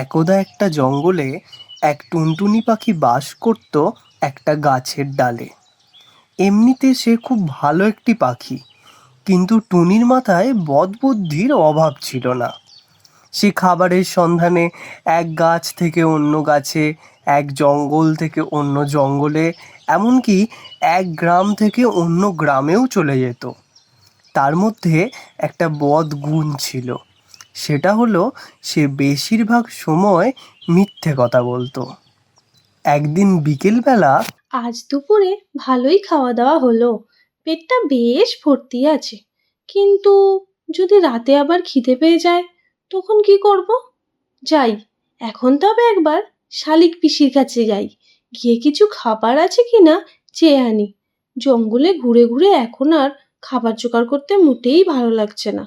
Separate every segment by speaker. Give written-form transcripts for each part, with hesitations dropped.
Speaker 1: একদা একটা জঙ্গলে এক টুনটুনি পাখি বাস করত একটা গাছের ডালে। এমনিতে সে খুব ভালো একটি পাখি, কিন্তু টুনির মাথায় বদবুদ্ধির অভাব ছিল না। সে খাবারের সন্ধানে এক গাছ থেকে অন্য গাছে, এক জঙ্গল থেকে অন্য জঙ্গলে, এমনকি এক গ্রাম থেকে অন্য গ্রামেও চলে যেত। তার মধ্যে একটা বদ গুণ ছিল, সেটা হলো সে বেশিরভাগ সময় মিথ্যে কথা বলতো। একদিন বিকেলবেলা
Speaker 2: আজ দুপুরে ভালোই খাওয়া দাওয়া হলো, পেটটা বেশ ভর্তি আছে। কিন্তু যদি রাতে আবার খিদে পেয়ে যায়, তখন কি করব? যাই, এখন তবে একবার শালিক পিসির কাছে যাই, গিয়ে কিছু খাবার আছে কিনা চেয়ে আনি। জঙ্গলে ঘুরে ঘুরে এখন আর খাবার জোগাড় করতে মোটেই ভালো লাগছে না।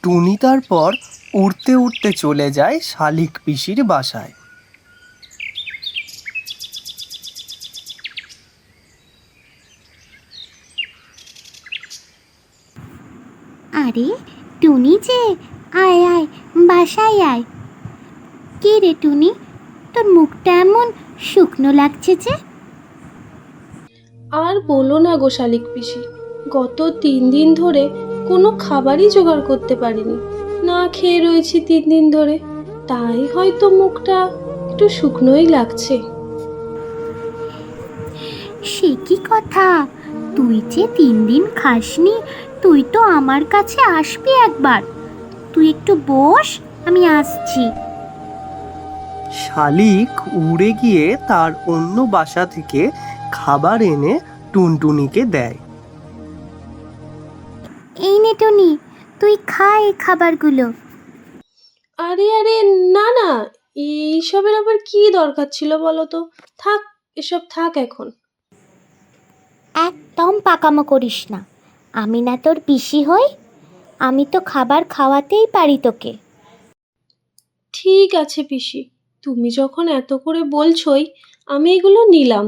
Speaker 1: টুনি তারপর উড়তে উড়তে চলে যায় শালিক পিসির বাসায়।
Speaker 3: আরে টুনি যে, আয় আয়, বাসায় আয়। কে রে টুনি, তোর মুখটা এমন শুকনো লাগছে যে?
Speaker 2: আর বলো না গো শালিক পিসি, গত 3 দিন ধরে কোনো খাবারই জোগাড় করতে পারিনি। না খেয়ে রয়েছি 3 দিন ধরে, তাই হয়তো মুখটা একটু শুকনোই লাগছে।
Speaker 3: সে কি কথা, তুই যে 3 দিন খাসনি, তুই তো আমার কাছে আসবি একবার। তুই একটু বস, আমি আসছি।
Speaker 1: শালিক উড়ে গিয়ে তার অন্য বাসা থেকে খাবার এনে টুনটুনিকে দেয়।
Speaker 3: এই নে টুনি, তুই খা এই খাবারগুলো।
Speaker 2: আরে আরে, না না, এইসবের আবার কি দরকার ছিল বলো তো? থাক, এসব থাক এখন।
Speaker 3: একদম পাকামো করিস না, আমি না তোর পিসি হই? আমি তো খাবার খাওয়াতেই পারি তোকে।
Speaker 2: ঠিক আছে পিসি, তুমি যখন এত করে বলছোই, আমি এগুলো নিলাম।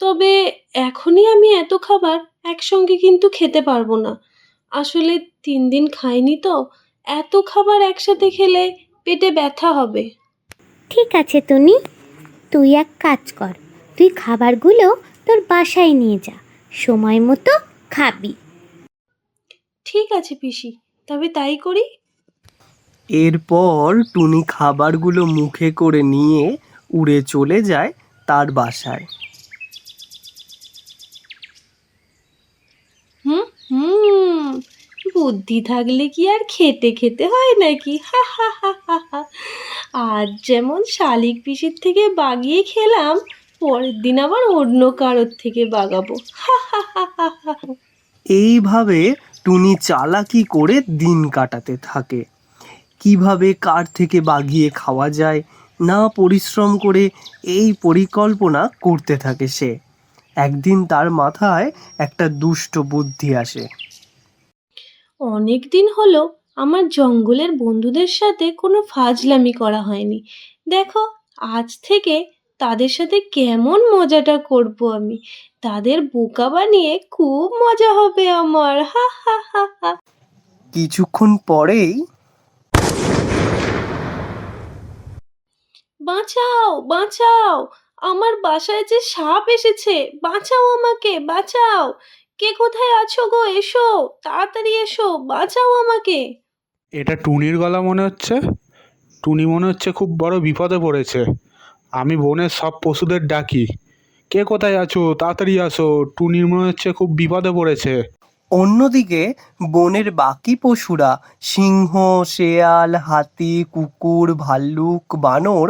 Speaker 2: তবে এখনই আমি এত খাবার একসঙ্গে কিন্তু খেতে পারবো না। আসলে 3 দিন খাইনি তো, এত খাবার একসাথে খেলে পেটে ব্যথা হবে।
Speaker 3: ঠিক আছে টুনি, তুই এক কাজ কর, তুই খাবারগুলো তোর বাসায় নিয়ে যা, সময় মতো খাবি।
Speaker 2: ঠিক আছে পিসি, তবে তাই করি।
Speaker 1: এরপর টুনি খাবারগুলো মুখে করে নিয়ে উড়ে চলে যায় তার বাসায়।
Speaker 2: হুম হুম, বুদ্ধি থাকলে কি আর খেতে খেতে হয় নাকি? হা হা হা হা হা। আজ যেমন শালিক পিসির থেকে বাগিয়ে খেলাম, পরের দিন আবার অন্য কারোর থেকে বাগাবো। হা হা হা হা হা।
Speaker 1: এইভাবে টুনি চালাকি করে দিন কাটাতে থাকে। কিভাবে কার থেকে বাগিয়ে খাওয়া যায়, না পরিশ্রম করে, এই পরিকল্পনা করতে থাকে সে। একদিন তার মাথায় একটা দুষ্ট বুদ্ধি আসে।
Speaker 2: অনেক দিন হলো আমার জঙ্গলের বন্ধুদের সাথে কোনো ফাজলামি করা হয়নি। দেখো, আজ থেকে তাদের সাথে কেমন মজাটা করব আমি। তাদের বোকা বানিয়ে খুব মজা হবে আমার। হা হা হা হা।
Speaker 1: কিছুক্ষণ পরেই
Speaker 2: বাঁচাও বাঁচাও, আমার বাসায় যে সাপ এসেছে, বাঁচাও আমাকে, বাঁচাও। কে কোথায় আছো গো, এসো, তাড়াতাড়ি এসো, বাঁচাও আমাকে।
Speaker 4: এটা টুনির গলা মনে হচ্ছে। টুনি মনে হচ্ছে খুব বড় বিপদে পড়েছে। আমি বনের সব পশুদের ডাকি, কে কোথায় আছো তাড়াতাড়ি আসো, টুনির মনে হচ্ছে খুব বিপদে পড়েছে।
Speaker 1: অন্যদিকে বনের বাকি পশুরা, সিংহ, শেয়াল, হাতি, কুকুর, ভাল্লুক, বানর,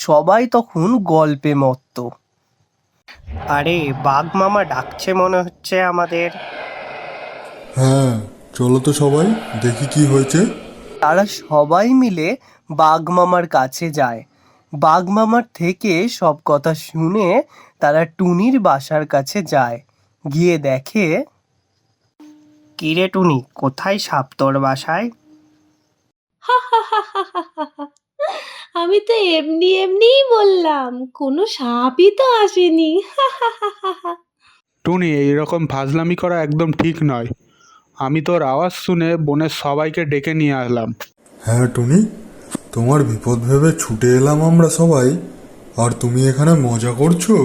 Speaker 1: সবাই তখন গল্পে মত্ত। আরে, বাঘ মামা ডাকছে মনে হচ্ছে আমাদের।
Speaker 5: হ্যাঁ, চলো তো সবাই, দেখি কি হয়েছে।
Speaker 1: তারা সবাই মিলে বাঘ মামার কাছে যায়। বাঘ মামার থেকে সব কথা শুনে তারা টুনির বাসার কাছে যায়। গিয়ে দেখে, কিরে টুনি, কোথায় সাপ তোর বাসায়?
Speaker 2: হা হা হা হা হা হা হা। আমি তো এমনি এমনিই বললাম, কোনো সাপই তো আসেনি। হা হা হা হা হা।
Speaker 4: টুনি, এইরকম ফাজলামি করা একদম ঠিক নয়। আমি তোর আওয়াজ শুনে বনের সবাইকে ডেকে নিয়ে আসলাম।
Speaker 5: হ্যাঁ টুনি, তোমার বিপদ ভেবে ছুটে এলাম আমরা সবাই, আর তুমি এখানে মজা করছো?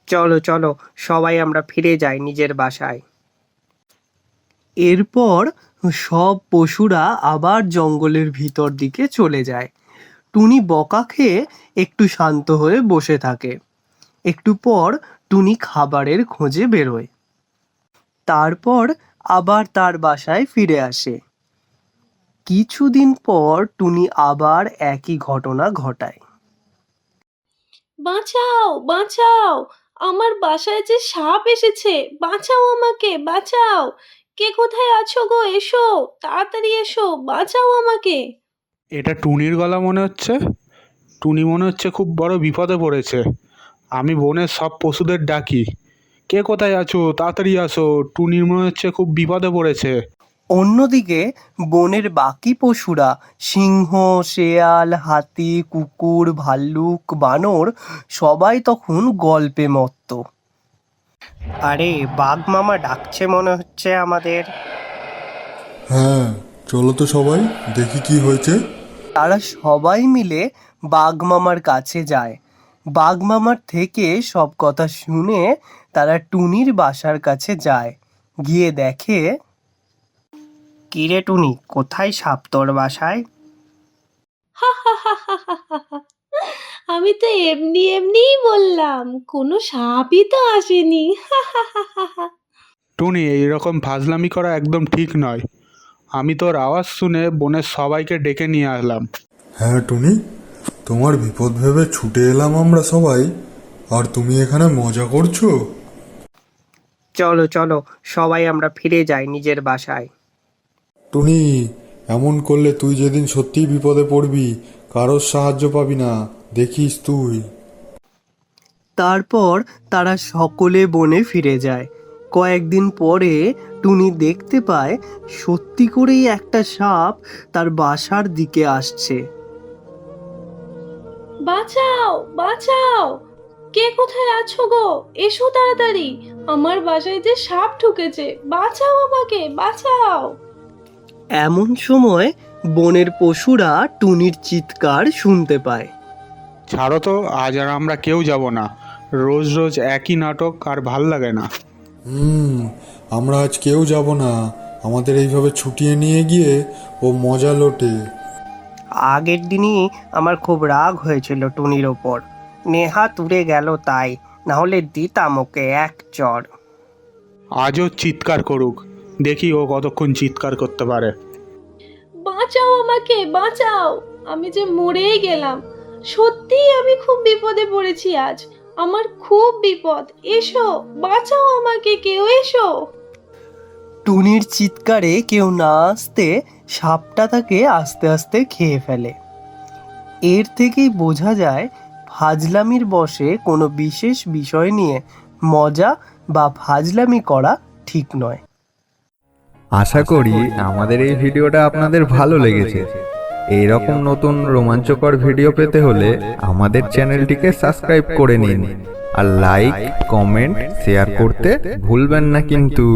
Speaker 1: চলো চলো সবাই আমরা ফিরে যাই নিজের বাসায়। এরপর সব পশুরা আবার জঙ্গলের ভিতর দিকে চলে যায়। টুনি বকা খেয়ে একটু শান্ত হয়ে বসে থাকে। একটু পর টুনি খাবারের খোঁজে বেরোয়। তারপর আবার তার বাসায় ফিরে আসে। কিছুদিন পর টুনি আবার একই ঘটনা ঘটায়।
Speaker 2: বাঁচাও বাঁচাও, আমার বাসায় যে সাপ এসেছে, বাঁচাও আমাকে, বাঁচাও। কে কোথায় আছো গো, এসো তাড়াতাড়ি এসো, বাঁচাও আমাকে।
Speaker 4: এটা টুনির গলা মনে হচ্ছে। টুনি মনে হচ্ছে খুব বড় বিপদে পড়েছে। আমি বনের সব পশুদের ডাকি, কে কোথায় আছো তাড়াতাড়ি আসো, টুনির মনে হচ্ছে খুব বিপদে পড়েছে।
Speaker 1: অন্যদিকে বনের বাকি পশুরা সিংহ, শেয়াল, হাতি, কুকুর, ভাল্লুক, বানর সবাই তখন গল্পে মত্ত। আরে বাঘ মামা ডাকছে মনে হচ্ছে আমাদের।
Speaker 5: হ্যাঁ, চলো তো সবাই দেখি কি হয়েছে।
Speaker 1: তারা সবাই মিলে বাঘ মামার কাছে যায়। বাঘ মামার থেকে সব কথা শুনে তারা টুনির বাসার কাছে যায়। গিয়ে দেখে, কিরে টুনি, কোথায় সাপ তোর বাসায়?
Speaker 2: আমি তো এমনি এমনিই বললাম, কোনো সাপই তো আসেনি।
Speaker 4: টুনি, এইরকম ফাজলামি করা একদম ঠিক নয়। আমি তোর আওয়াজ শুনে বনের সবাইকে ডেকে নিয়ে আসলাম।
Speaker 5: হ্যাঁ টুনি, তোমার বিপদ ভেবে ছুটে এলাম আমরা সবাই, আর তুমি এখানে মজা করছো?
Speaker 1: চলো চলো সবাই আমরা ফিরে যাই নিজের বাসায়।
Speaker 5: টুনি, এমন করলে তুই যেদিন সত্যিই বিপদে পড়বি, কারোর সাহায্য পাবি না, দেখিস তুই।
Speaker 1: তারপর তারা সকলে বনে ফিরে যায়। কয়েকদিন পরে টুনি দেখতে পায় সত্যি করেই একটা সাপ তার বাসার দিকে আসছে।
Speaker 2: বাঁচাও বাঁচাও, কে কোথায় আছো গো, এসো তাড়াতাড়ি, আমার বাসায় যে সাপ ঢুকেছে, বাঁচাও আমাকে, বাঁচাও।
Speaker 1: এমন সময় বনের পশুরা টুনির চিৎকার শুনতে পায়।
Speaker 4: ছাড়ো তো, আজ আর আমরা কেউ যাব না। রোজ রোজ একই নাটক আর ভাল লাগে না।
Speaker 5: আমরা আজ কেউ যাব না, আমাদের এইভাবে ছুটিয়ে নিয়ে গিয়ে ও মজা লোটে।
Speaker 1: আগের দিনই আমার খুব রাগ হয়েছিল টুনির ওপর, নেহা তুড়ে গেল তাই, না হলে দিতাম ওকে এক চড়।
Speaker 4: আজও চিৎকার করুক, দেখি ও কতক্ষণ চিৎকার করতে পারে।
Speaker 2: বাঁচাও আমাকে, বাঁচাও, আমি যে মরেই গেলাম। সত্যিই আমি খুব বিপদে পড়েছি আজ, আমার খুব বিপদ, এসো বাঁচাও আমাকে, কেউ এসো।
Speaker 1: টুনির চিৎকারে কেউ না আসতে সাপটা তাকে আস্তে আস্তে খেয়ে ফেলে। এর থেকেই বোঝা যায় ফাজলামির বশে কোনো বিশেষ বিষয় নিয়ে মজা বা ফাজলামি করা ঠিক নয়।
Speaker 6: আশা করি আমাদের এই ভিডিওটা আপনাদের ভালো লেগেছে। এই রকম নতুন রোমাঞ্চকর ভিডিও পেতে হলে আমাদের চ্যানেলটিকে সাবস্ক্রাইব করে নিন আর লাইক, কমেন্ট, শেয়ার করতে ভুলবেন না কিন্তু।